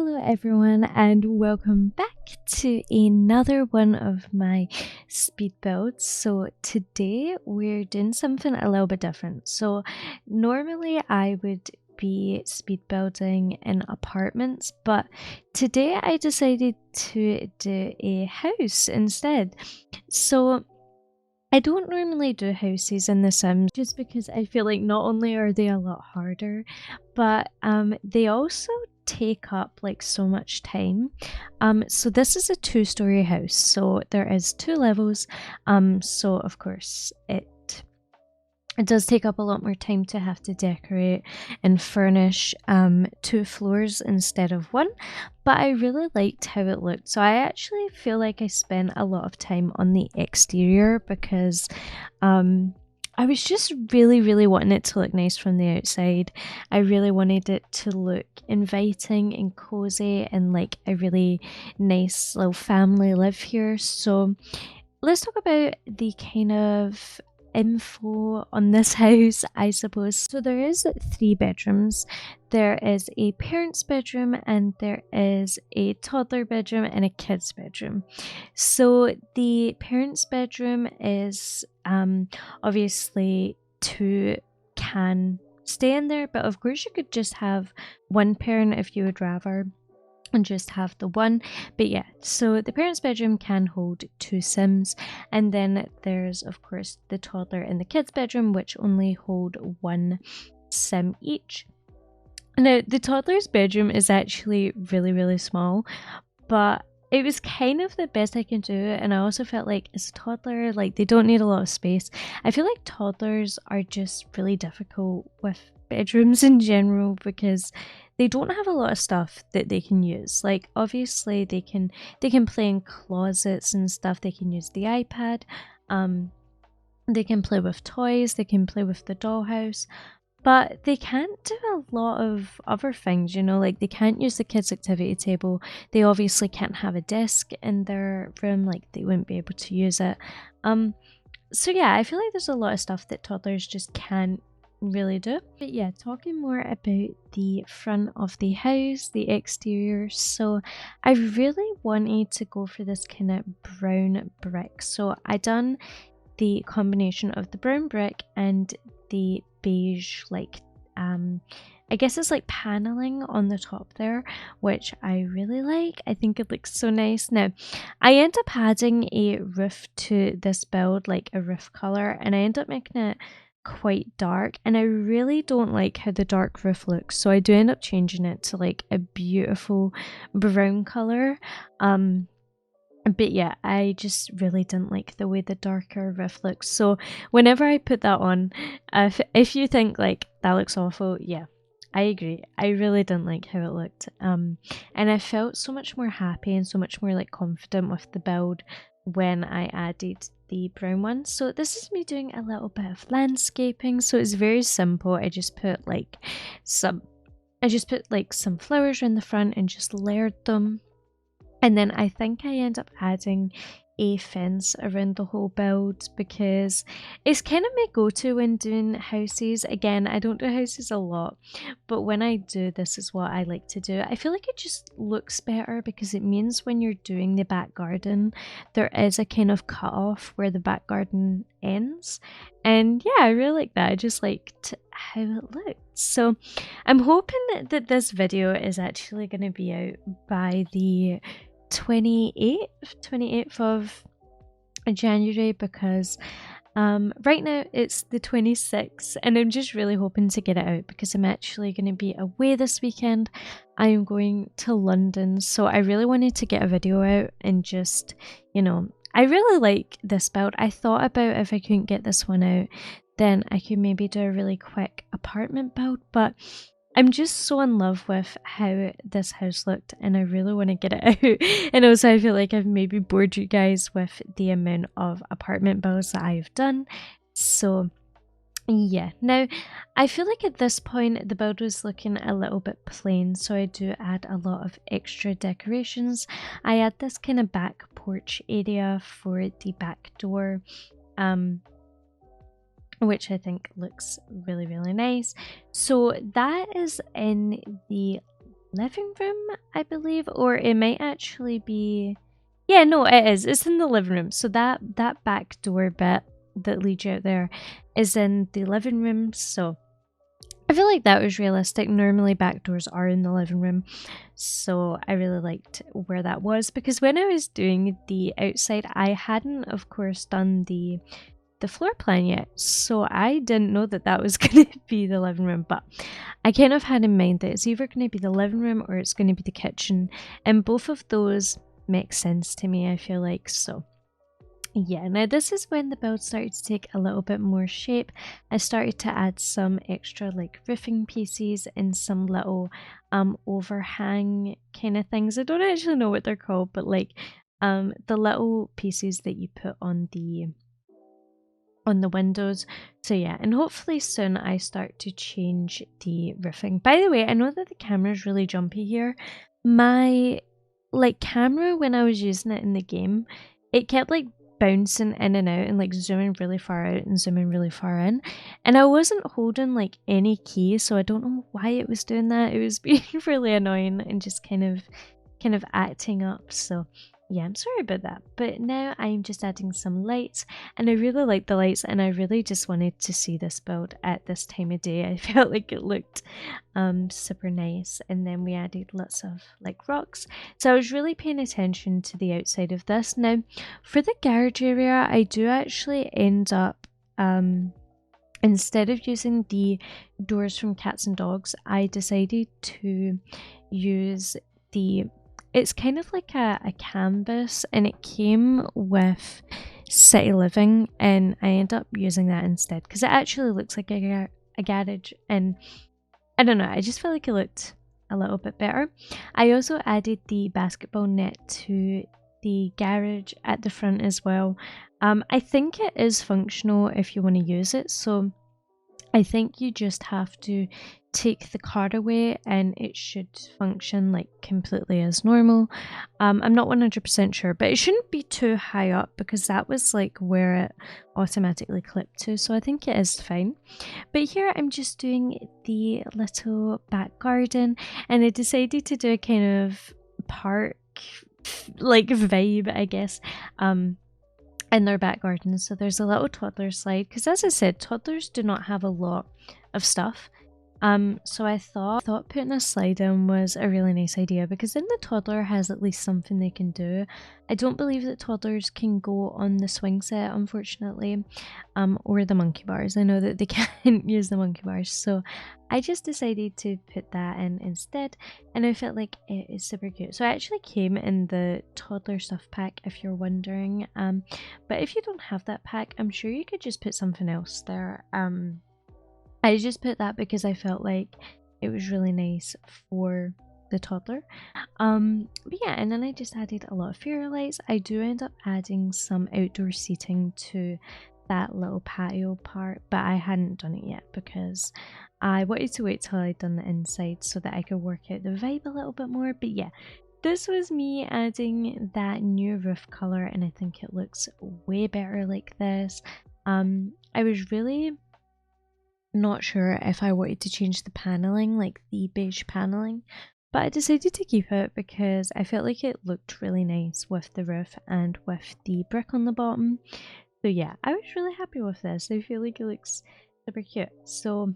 Hello everyone and welcome back to another one of my speed builds. So today we're doing something a little bit different. So normally I would be speed building in apartments, but today I decided to do a house instead. So I don't normally do houses in The Sims just because I feel like not only are they a lot harder, but they also take up like so much time. So this is a two-story house, so there is 2 levels. So of course it does take up a lot more time to have to decorate and furnish 2 floors instead of 1, but I really liked how it looked. So I actually feel like I spent a lot of time on the exterior because I was just really wanting it to look nice from the outside. I really wanted it to look inviting and cozy and like a really nice little family live here. So let's talk about the kind of info on this house, I suppose. So there is 3 bedrooms. There is a parent's bedroom and there is a toddler bedroom and a kid's bedroom. So the parent's bedroom is obviously 2 can stay in there, but of course you could just have 1 parent if you would rather and just have the 1. But yeah, so the parents' bedroom can hold 2 Sims, and then there's of course the toddler and the kids' bedroom, which only hold 1 Sim each. Now the toddler's bedroom is actually really small, but it was kind of the best I can do, and I also felt like as a toddler, like they don't need a lot of space. I feel like toddlers are just really difficult with bedrooms in general because they don't have a lot of stuff that they can use. Like obviously they can play in closets and stuff, they can use the iPad, they can play with toys, they can play with the dollhouse, but they can't do a lot of other things, you know, like they can't use the kids' activity table. They obviously can't have a desk in their room, like they wouldn't be able to use it. So yeah, I feel like there's a lot of stuff that toddlers just can't really do. But yeah, talking more about the front of the house, the exterior. So I really wanted to go for this kind of brown brick. So I done the combination of the brown brick and the beige, like I guess it's like paneling on the top there, which I really like. I think it looks so nice. Now I end up adding a roof to this build, like a roof color, and I end up making it quite dark, and I really don't like how the dark roof looks, so I do end up changing it to like a beautiful brown color. But yeah, I just really didn't like the way the darker roof looks. So whenever I put that on, if you think like that looks awful, yeah, I agree. I really didn't like how it looked. And I felt so much more happy and so much more like confident with the build when I added the brown one. So this is me doing a little bit of landscaping. So it's very simple. I just put some flowers around the front and just layered them. And then I think I end up adding a fence around the whole build because it's kind of my go-to when doing houses. Again, I don't do houses a lot, but when I do, this is what I like to do. I feel like it just looks better because it means when you're doing the back garden, there is a kind of cut off where the back garden ends. And yeah, I really like that. I just liked how it looked. So I'm hoping that this video is actually going to be out by the 28th of January because right now it's the 26th, and I'm just really hoping to get it out because I'm actually going to be away this weekend. I am going to London, so I really wanted to get a video out and just, you know, I really like this build. I thought about if I couldn't get this one out, then I could maybe do a really quick apartment build, but I'm just so in love with how this house looked and I really want to get it out. And also I feel like I've maybe bored you guys with the amount of apartment builds that I've done. So yeah, now I feel like at this point the build was looking a little bit plain, so I do add a lot of extra decorations. I add this kind of back porch area for the back door, which I think looks really nice. So that is in the living room, I believe, or it might actually be, yeah, no, it is. It's in the living room. So that back door bit that leads you out there is in the living room. So I feel like that was realistic. Normally back doors are in the living room. So I really liked where that was, because when I was doing the outside, I hadn't, of course, done the floor plan yet, so I didn't know that that was going to be the living room, but I kind of had in mind that it's either going to be the living room or it's going to be the kitchen, and both of those make sense to me, I feel like. So yeah, now this is when the build started to take a little bit more shape. I started to add some extra like roofing pieces and some little overhang kind of things. I don't actually know what they're called, but like the little pieces that you put on the windows. So yeah, and hopefully soon I start to change the roofing. By the way, I know that the camera is really jumpy here. My like camera, when I was using it in the game, it kept like bouncing in and out and like zooming really far out and zooming really far in, and I wasn't holding like any key, so I don't know why it was doing that. It was being really annoying and just kind of acting up. So yeah, I'm sorry about that. But now I'm just adding some lights, and I really like the lights, and I really just wanted to see this build at this time of day. I felt like it looked super nice. And then we added lots of like rocks. So I was really paying attention to the outside of this. Now for the garage area, I do actually end up instead of using the doors from cats and dogs, I decided to use the, it's kind of like a canvas, and it came with City Living, and I end up using that instead because it actually looks like a garage, and I don't know, I just felt like it looked a little bit better. I also added the basketball net to the garage at the front as well. I think it is functional if you want to use it, so I think you just have to take the card away and it should function like completely as normal. I'm not 100% sure, but it shouldn't be too high up because that was like where it automatically clipped to, so I think it is fine. But here I'm just doing the little back garden, and I decided to do a kind of park like vibe, I guess. In their back garden. So there's a little toddler slide, because as I said, toddlers do not have a lot of stuff. So I thought putting a slide in was a really nice idea, because then the toddler has at least something they can do. I don't believe that toddlers can go on the swing set, unfortunately, or the monkey bars. I know that they can't use the monkey bars, so I just decided to put that in instead, and I felt like it is super cute. So it actually came in the toddler stuff pack, if you're wondering. But if you don't have that pack, I'm sure you could just put something else there. I just put that because I felt like it was really nice for the toddler. But yeah, and then I just added a lot of fairy lights. I do end up adding some outdoor seating to that little patio part, but I hadn't done it yet because I wanted to wait till I'd done the inside so that I could work out the vibe a little bit more. But yeah, this was me adding that new roof color, and I think it looks way better like this. I was really not sure if I wanted to change the paneling, like the beige paneling, but I decided to keep it because I felt like it looked really nice with the roof and with the brick on the bottom. So yeah, I was really happy with this. I feel like it looks super cute. So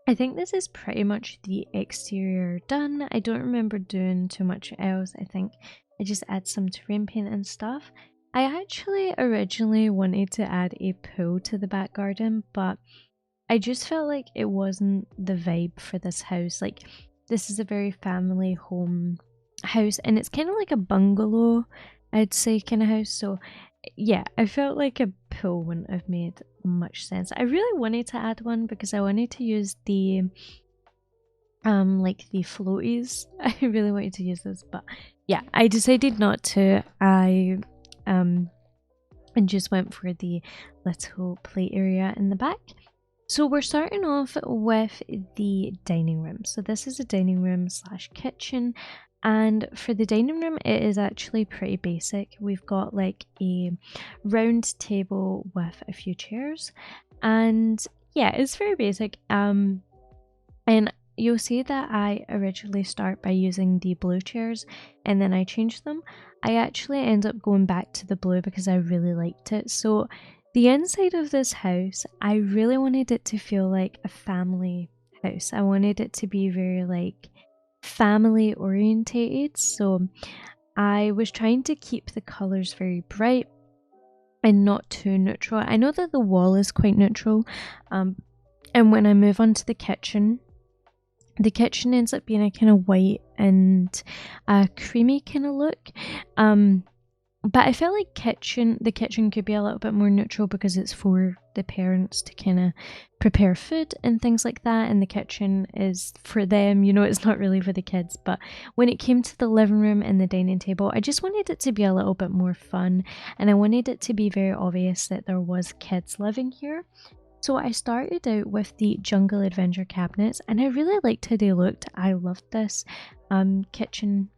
I think this is pretty much the exterior done. I don't remember doing too much else. I think I just add some terrain paint and stuff. I actually originally wanted to add a pool to the back garden, but I just felt like it wasn't the vibe for this house. Like, this is a very family home house, and it's kind of like a bungalow, I'd say, kind of house. So yeah, I felt like a pool wouldn't have made much sense. I really wanted to add one because I wanted to use the like the floaties. I really wanted to use this, but yeah, I decided not to. I and just went for the little play area in the back. So we're starting off with the dining room. So this is a dining room slash kitchen, and for the dining room it is actually pretty basic. We've got like a round table with a few chairs, and yeah, it's very basic. And you'll see that I originally start by using the blue chairs and then I change them. I actually end up going back to the blue because I really liked it. So the inside of this house, I really wanted it to feel like a family house. I wanted it to be very like family orientated. So I was trying to keep the colors very bright and not too neutral. I know that the wall is quite neutral, and when I move on to the kitchen ends up being a kind of white and a creamy kind of look. But I felt like the kitchen could be a little bit more neutral because it's for the parents to kind of prepare food and things like that, and the kitchen is for them, you know, it's not really for the kids. But when it came to the living room and the dining table, I just wanted it to be a little bit more fun, and I wanted it to be very obvious that there was kids living here. So I started out with the Jungle Adventure cabinets, and I really liked how they looked. I loved this kitchen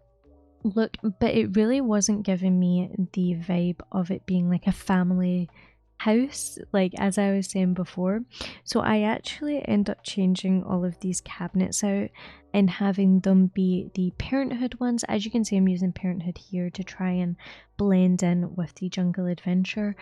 look, but it really wasn't giving me the vibe of it being like a family house, like as I was saying before. So I actually end up changing all of these cabinets out and having them be the Parenthood ones. As you can see, I'm using Parenthood here to try and blend in with the Jungle Adventure.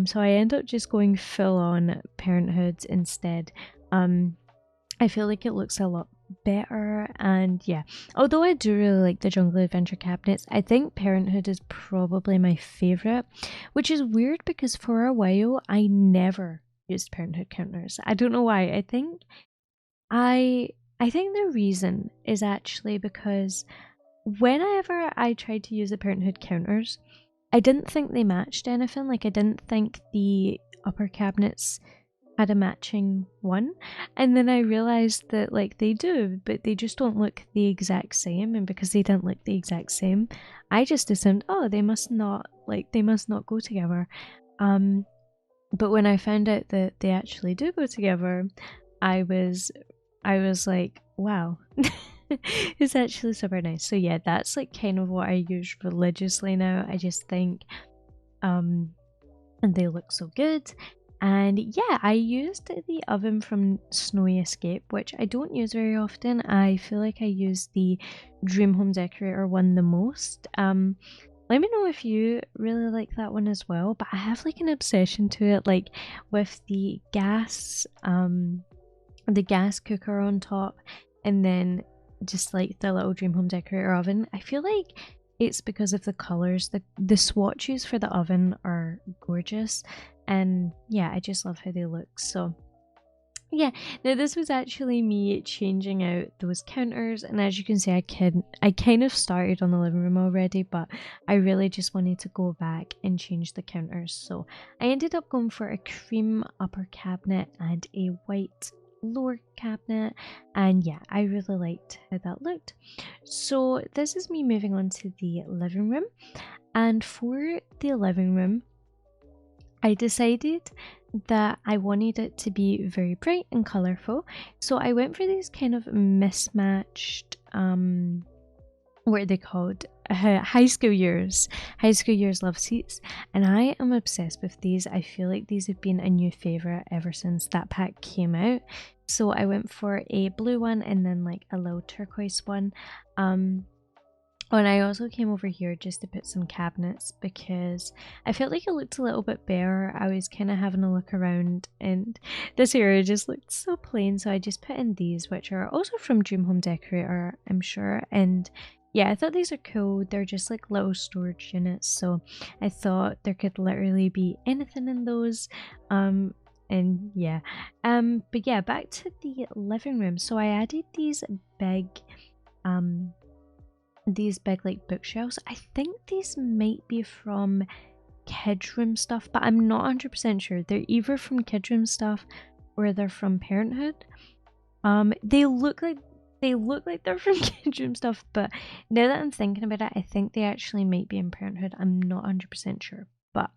So I end up just going full on Parenthood instead. I feel like it looks a lot better, and yeah, although I do really like the Jungle Adventure cabinets, I think Parenthood is probably my favorite, which is weird because for a while I never used Parenthood counters. I don't know why. I I think the reason is actually because whenever I tried to use the Parenthood counters, I didn't think they matched anything. Like I didn't think the upper cabinets had a matching one, and then I realized that like they do, but they just don't look the exact same, and because they didn't look the exact same, I just assumed, oh, they must not go together. But when I found out that they actually do go together, I was like, wow. It's actually super nice. So yeah, that's like kind of what I use religiously now. I just think and they look so good. And yeah, I used the oven from Snowy Escape, which I don't use very often. I feel like I use the Dream Home Decorator one the most. Let me know if you really like that one as well. But I have like an obsession to it, like with the gas cooker on top, and then just like the little Dream Home Decorator oven. I feel like it's because of the colors. The swatches for the oven are gorgeous, and yeah, I just love how they look. So yeah, now this was actually me changing out those counters, and as you can see, I kind of started on the living room already, but I really just wanted to go back and change the counters. So I ended up going for a cream upper cabinet and a white lower cabinet, and yeah, I really liked how that looked. So this is me moving on to the living room, and for the living room, I decided that I wanted it to be very bright and colourful, so I went for these kind of mismatched, what are they called? High school years love seats, and I am obsessed with these. I feel like these have been a new favourite ever since that pack came out. So I went for a blue one and then like a little turquoise one. And I also came over here just to put some cabinets because I felt like it looked a little bit bare. I was kind of having a look around and this area just looked so plain, so I just put in these, which are also from Dream Home Decorator, I'm sure. And yeah, I thought these are cool. They're just like little storage units, so I thought there could literally be anything in those. And yeah, but yeah, back to the living room. So I added these big like bookshelves. I think these might be from kids room stuff, but I'm not 100% sure. They're either from kids room stuff or they're from Parenthood. They look like they're from kids room stuff, but now that I'm thinking about it, I think they actually might be in Parenthood. I'm not 100% sure. But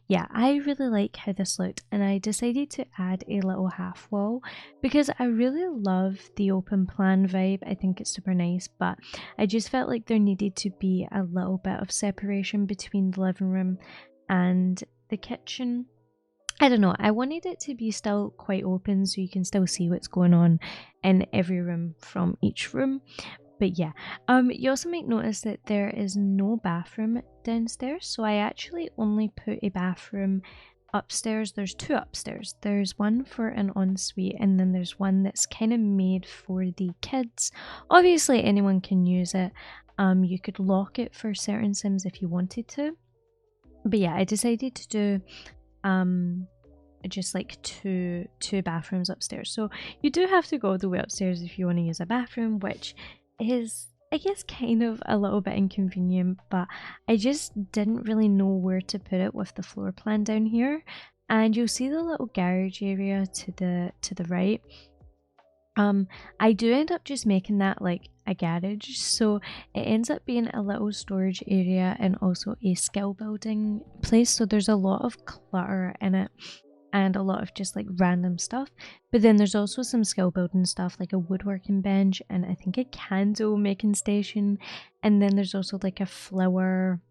yeah, I really like how this looked, and I decided to add a little half wall because I really love the open plan vibe. I think it's super nice, but I just felt like there needed to be a little bit of separation between the living room and the kitchen. I don't know, I wanted it to be still quite open so you can still see what's going on in every room from each room. But yeah, you also might notice that there is no bathroom downstairs, so I actually only put a bathroom upstairs. There's two upstairs. There's one for an ensuite, and then there's one that's kind of made for the kids. Obviously, anyone can use it. You could lock it for certain sims if you wanted to. But yeah, I decided to do just like two bathrooms upstairs. So you do have to go all the way upstairs if you want to use a bathroom, which is, I guess, kind of a little bit inconvenient, but I just didn't really know where to put it with the floor plan down here. And you'll see the little garage area to the right. I do end up just making that like a garage, so it ends up being a little storage area and also a skill building place. So there's a lot of clutter in it and a lot of just like random stuff, but then there's also some skill building stuff like a woodworking bench and I think a candle making station, and then there's also like a flower,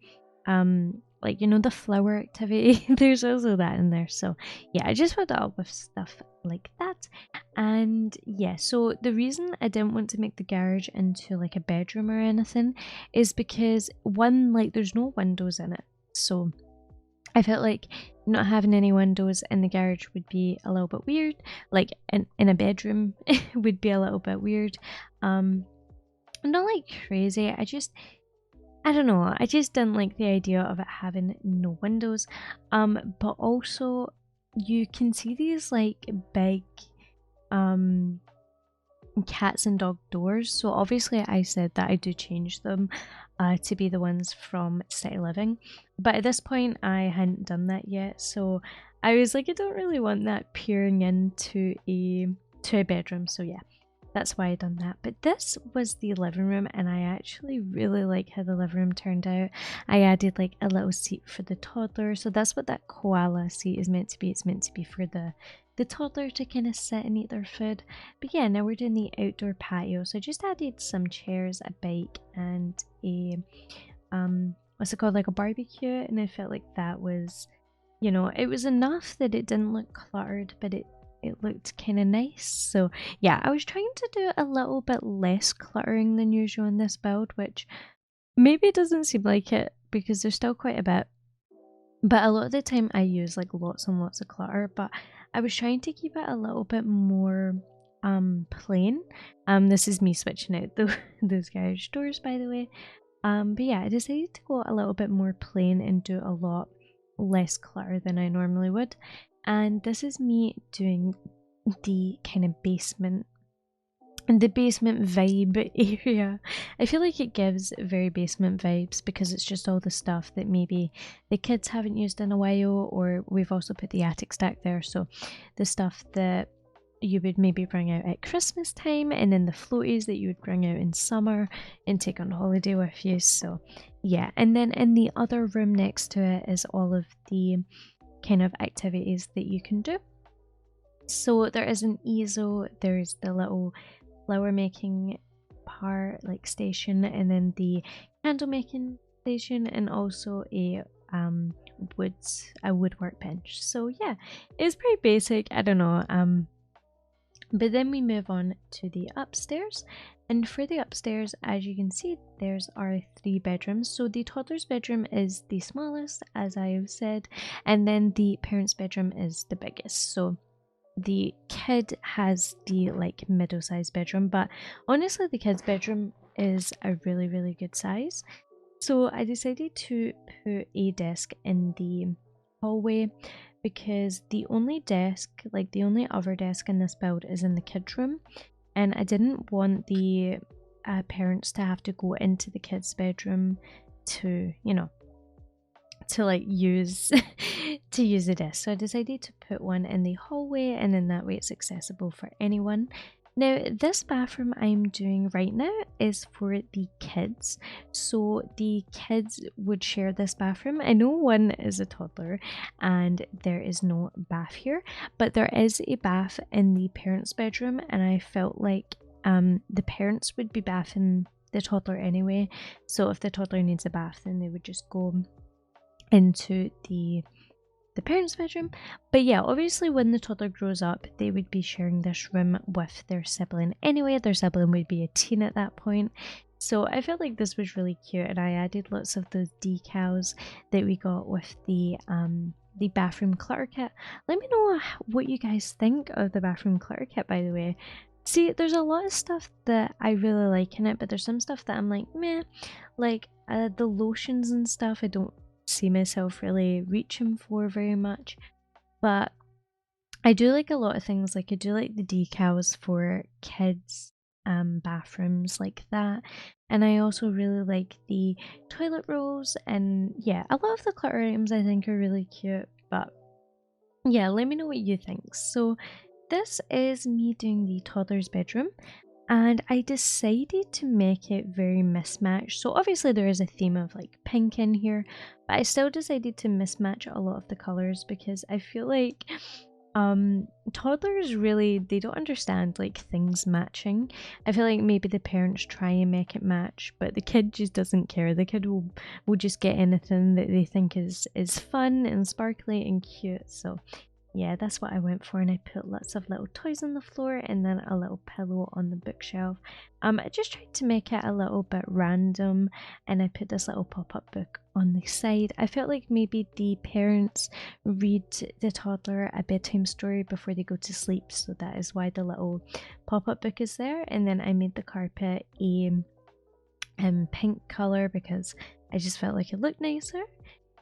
like, you know, the flower activity. There's also that in there. So yeah, I just filled it up with stuff like that. And yeah, so the reason I didn't want to make the garage into like a bedroom or anything is because one, like, there's no windows in it, so I felt like not having any windows in the garage would be a little bit weird. Like in a bedroom would be a little bit weird. Not like crazy. I don't know. I just didn't like the idea of it having no windows. But also you can see these like big cats and dog doors. So obviously I said that I do change them to be the ones from City Living, but at this point I hadn't done that yet, so I was like, I don't really want that peering into a bedroom. So yeah, that's why I done that. But this was the living room, and I actually really like how the living room turned out. I added like a little seat for the toddler, so that's what that koala seat is meant to be. It's meant to be for the toddler to kind of sit and eat their food. But yeah, now we're doing the outdoor patio, so I just added some chairs, a bike, and a what's it called, like a barbecue, and I felt like that was, you know, it was enough that it didn't look cluttered, but it looked kind of nice. So yeah, I was trying to do a little bit less cluttering than usual in this build, which maybe it doesn't seem like it because there's still quite a bit, but a lot of the time I use like lots and lots of clutter. But I was trying to keep it a little bit more plain. This is me switching out those garage doors, by the way. But yeah, I decided to go a little bit more plain and do a lot less clutter than I normally would. And this is me doing the kind of basement and the basement vibe area. I feel like it gives very basement vibes because it's just all the stuff that maybe the kids haven't used in a while, or we've also put the attic stack there, so the stuff that you would maybe bring out at Christmas time, and then the floaties that you would bring out in summer and take on holiday with you. So yeah, and then in the other room next to it is all of the kind of activities that you can do. So there is an easel, there's the little flower making part, like, station, and then the candle making station, and also a woodwork bench. So yeah, it's pretty basic. I don't know. But then we move on to the upstairs, and for the upstairs, as you can see, there's our 3 bedrooms. So the toddler's bedroom is the smallest, as I have said, and then the parents' bedroom is the biggest. So the kid has the like middle-sized bedroom, but honestly the kid's bedroom is a really, really good size. So I decided to put a desk in the hallway because the only desk, like the only other desk in this build, is in the kids' room, and I didn't want the parents to have to go into the kids' bedroom to, you know, to like use to use the desk. So I decided to put one in the hallway, and then that way it's accessible for anyone. Now this bathroom I'm doing right now is for the kids, so the kids would share this bathroom. I know one is a toddler and there is no bath here, but there is a bath in the parents' bedroom, and I felt like the parents would be bathing the toddler anyway, so if the toddler needs a bath then they would just go into the the parents' bedroom. But yeah, obviously when the toddler grows up, they would be sharing this room with their sibling anyway. Their sibling would be a teen at that point. So I felt like this was really cute, and I added lots of those decals that we got with the bathroom clutter kit. Let me know what you guys think of the bathroom clutter kit, by the way. See, there's a lot of stuff that I really like in it, but there's some stuff that I'm like, meh. Like the lotions and stuff, I don't see myself really reaching for very much. But I do like a lot of things. Like I do like the decals for kids bathrooms like that, and I also really like the toilet rolls. And yeah, a lot of the clutter items I think are really cute. But yeah, let me know what you think. So this is me doing the toddler's bedroom, and I decided to make it very mismatched. So obviously there is a theme of like pink in here, but I still decided to mismatch a lot of the colors because I feel like toddlers really, they don't understand like things matching. I feel like maybe the parents try and make it match, but the kid just doesn't care. The kid will just get anything that they think is fun and sparkly and cute. So yeah, that's what I went for, and I put lots of little toys on the floor and then a little pillow on the bookshelf. I just tried to make it a little bit random, and I put this little pop-up book on the side. I felt like maybe the parents read the toddler a bedtime story before they go to sleep, so that is why the little pop-up book is there. And then I made the carpet a pink color because I just felt like it looked nicer.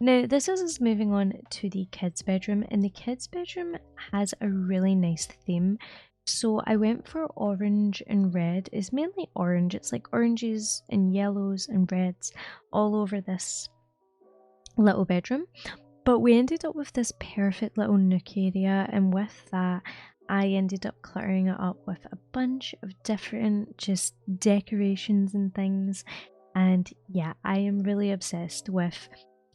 Now, this is us moving on to the kids' bedroom, and the kids' bedroom has a really nice theme. So I went for orange and red. It's mainly orange. It's like oranges and yellows and reds all over this little bedroom. But we ended up with this perfect little nook area, and with that, I ended up cluttering it up with a bunch of different just decorations and things. And yeah, I am really obsessed with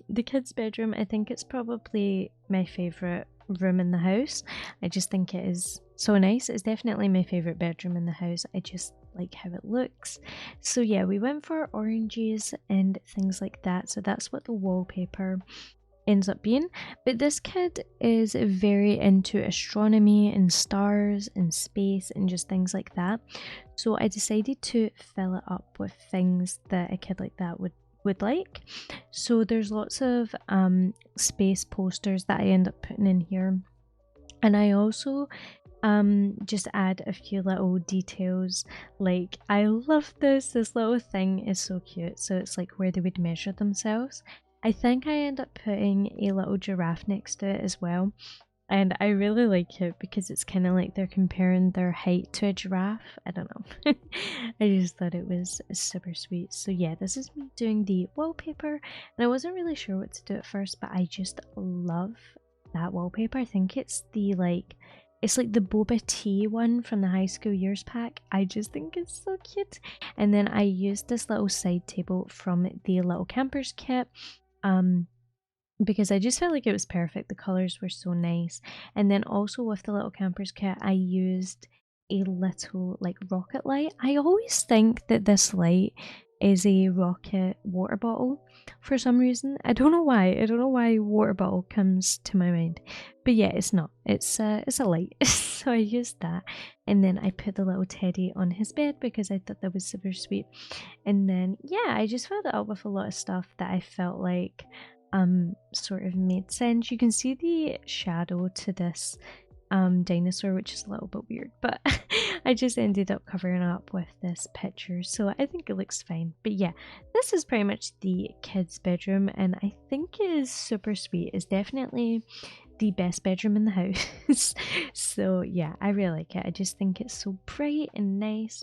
the kids' bedroom. I think it's probably my favourite room in the house. I just think it is so nice. It's definitely my favourite bedroom in the house. I just like how it looks. So yeah, we went for oranges and things like that. So that's what the wallpaper ends up being. But this kid is very into astronomy and stars and space and just things like that. So I decided to fill it up with things that a kid like that would like. So there's lots of space posters that I end up putting in here, and I also just add a few little details. Like I love this little thing is so cute. So it's like where they would measure themselves. I think I end up putting a little giraffe next to it as well. And I really like it because it's kind of like they're comparing their height to a giraffe. I don't know. I just thought it was super sweet. So yeah, this is me doing the wallpaper. And I wasn't really sure what to do at first, but I just love that wallpaper. I think it's it's like the boba tea one from the high school years pack. I just think it's so cute. And then I used this little side table from the little campers kit. Because I just felt like it was perfect. The colors were so nice. And then also with the little campers kit, I used a little like rocket light. I always think that this light is a rocket water bottle for some reason. I don't know why. I don't know why water bottle comes to my mind. But yeah, it's not. It's a light. So I used that. And then I put the little teddy on his bed because I thought that was super sweet. And then yeah, I just filled it up with a lot of stuff that I felt like sort of made sense. You can see the shadow to this dinosaur, which is a little bit weird, but I just ended up covering up with this picture, so I think it looks fine. But yeah, this is pretty much the kids' bedroom, and I think it is super sweet. It's definitely the best bedroom in the house. So yeah, I really like it. I just think it's so bright and nice.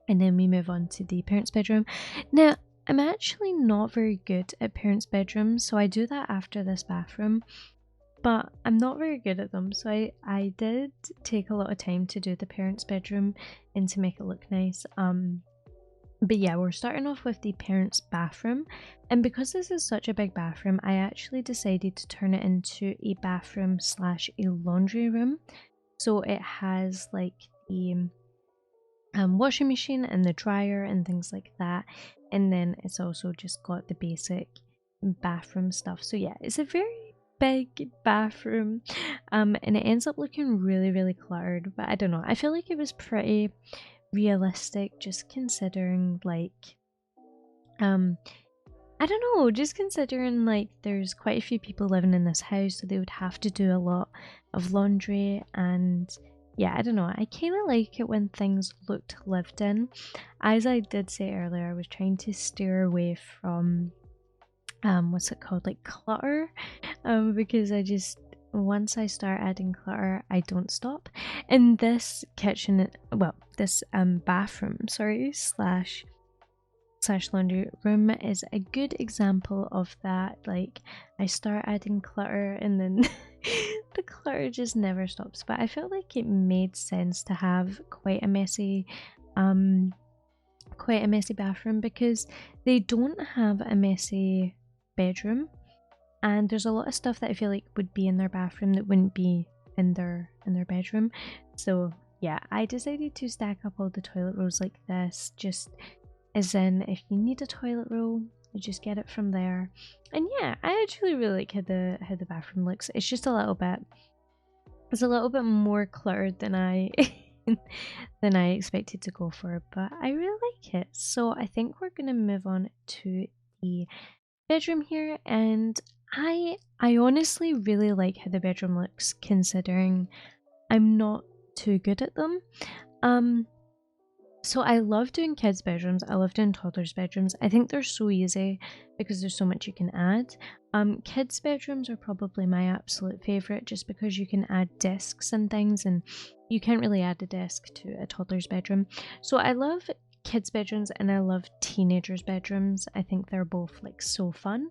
And then we move on to the parents' bedroom. Now, I'm actually not very good at parents' bedrooms, so I do that after this bathroom, but I'm not very good at them. So I did take a lot of time to do the parents' bedroom and to make it look nice. But yeah, we're starting off with the parents' bathroom, and because this is such a big bathroom, I actually decided to turn it into a bathroom slash a laundry room. So it has like the washing machine and the dryer and things like that, and then it's also just got the basic bathroom stuff. So yeah, it's a very big bathroom, and it ends up looking really, really cluttered. But I don't know, I feel like it was pretty realistic, just considering like I don't know, just considering like there's quite a few people living in this house, so they would have to do a lot of laundry. And yeah, I don't know, I kind of like it when things looked lived in. As I did say earlier, I was trying to steer away from what's it called, like clutter, because I just, once I start adding clutter, I don't stop. And this kitchen, well, this bathroom, sorry, slash laundry room is a good example of that. Like, I start adding clutter and then the clutter just never stops. But I felt like it made sense to have quite a messy bathroom, because they don't have a messy bedroom, and there's a lot of stuff that I feel like would be in their bathroom that wouldn't be in their bedroom. So yeah, I decided to stack up all the toilet rolls like this, just as in if you need a toilet roll, you just get it from there. And yeah, I actually really like how the bathroom looks. It's just a little bit, it's a little bit more cluttered than I than I expected to go for, but I really like it. So I think we're gonna move on to the bedroom here, and I honestly really like how the bedroom looks, considering I'm not too good at them. So I love doing kids' bedrooms, I love doing toddlers' bedrooms. I think they're so easy because there's so much you can add. Kids' bedrooms are probably my absolute favourite, just because you can add desks and things, and you can't really add a desk to a toddler's bedroom. So I love kids' bedrooms and I love teenagers' bedrooms. I think they're both like so fun.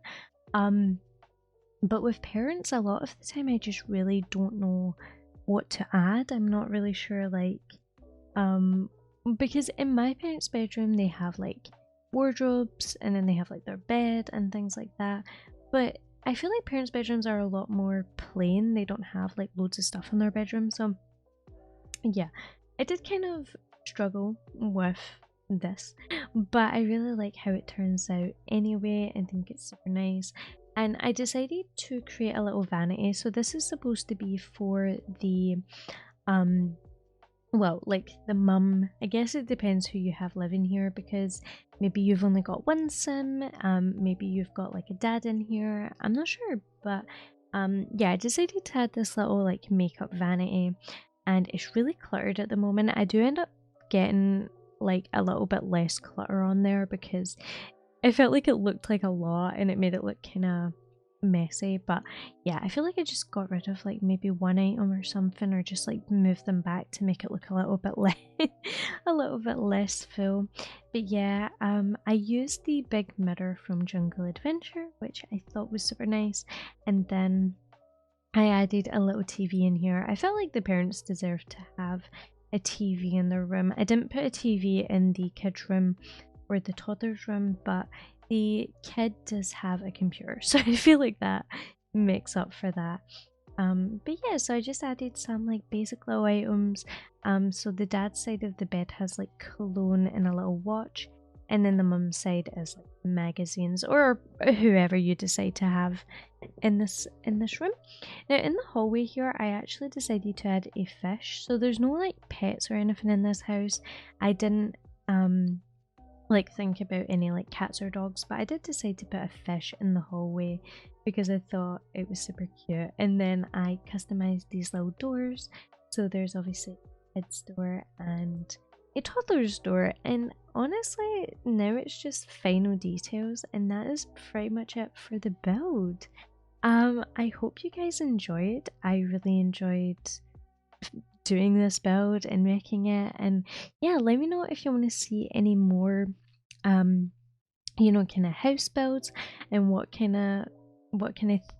But with parents, a lot of the time I just really don't know what to add. I'm not really sure, like, because in my parents' bedroom they have like wardrobes, and then they have like their bed and things like that. But I feel like parents' bedrooms are a lot more plain. They don't have like loads of stuff in their bedroom. So yeah, I did kind of struggle with this, but I really like how it turns out anyway. I think it's super nice. And I decided to create a little vanity. So this is supposed to be for the well, like the mum. I guess it depends who you have living here, because maybe you've only got one sim, maybe you've got like a dad in here, I'm not sure. But yeah, I decided to add this little like makeup vanity, and it's really cluttered at the moment. I do end up getting like a little bit less clutter on there, because I felt like it looked like a lot and it made it look kind of messy. But yeah, I feel like I just got rid of like maybe one item or something, or just like moved them back to make it look a little bit less a little bit less full. But yeah, I used the big mirror from Jungle Adventure, which I thought was super nice, and then I added a little TV in here. I felt like the parents deserved to have a TV in their room. I didn't put a TV in the kids' room or the toddler's room, but the kid does have a computer, so I feel like that makes up for that. But yeah, so I just added some like basic little items. So the dad's side of the bed has like cologne and a little watch, and then the mum's side is like magazines, or whoever you decide to have in this room. Now in the hallway here, I actually decided to add a fish. So there's no like pets or anything in this house. I didn't like think about any like cats or dogs, but I did decide to put a fish in the hallway because I thought it was super cute. And then I customized these little doors. So there's obviously a kid's door and a toddler's door, and honestly now it's just final details, and that is pretty much it for the build. I hope you guys enjoyed. I really enjoyed doing this build and making it, and yeah, let me know if you want to see any more you know, kind of house builds, and what kind of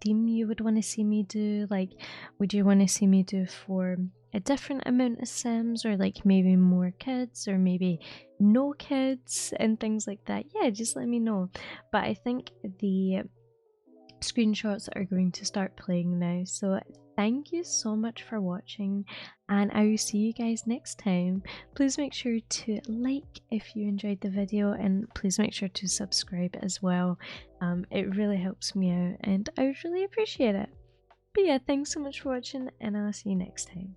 theme you would want to see me do. Like, would you want to see me do for a different amount of sims, or like maybe more kids, or maybe no kids and things like that? Yeah, just let me know. But I think the screenshots are going to start playing now, so thank you so much for watching, and I will see you guys next time. Please make sure to like if you enjoyed the video, and please make sure to subscribe as well. It really helps me out and I would really appreciate it. But yeah, thanks so much for watching, and I'll see you next time.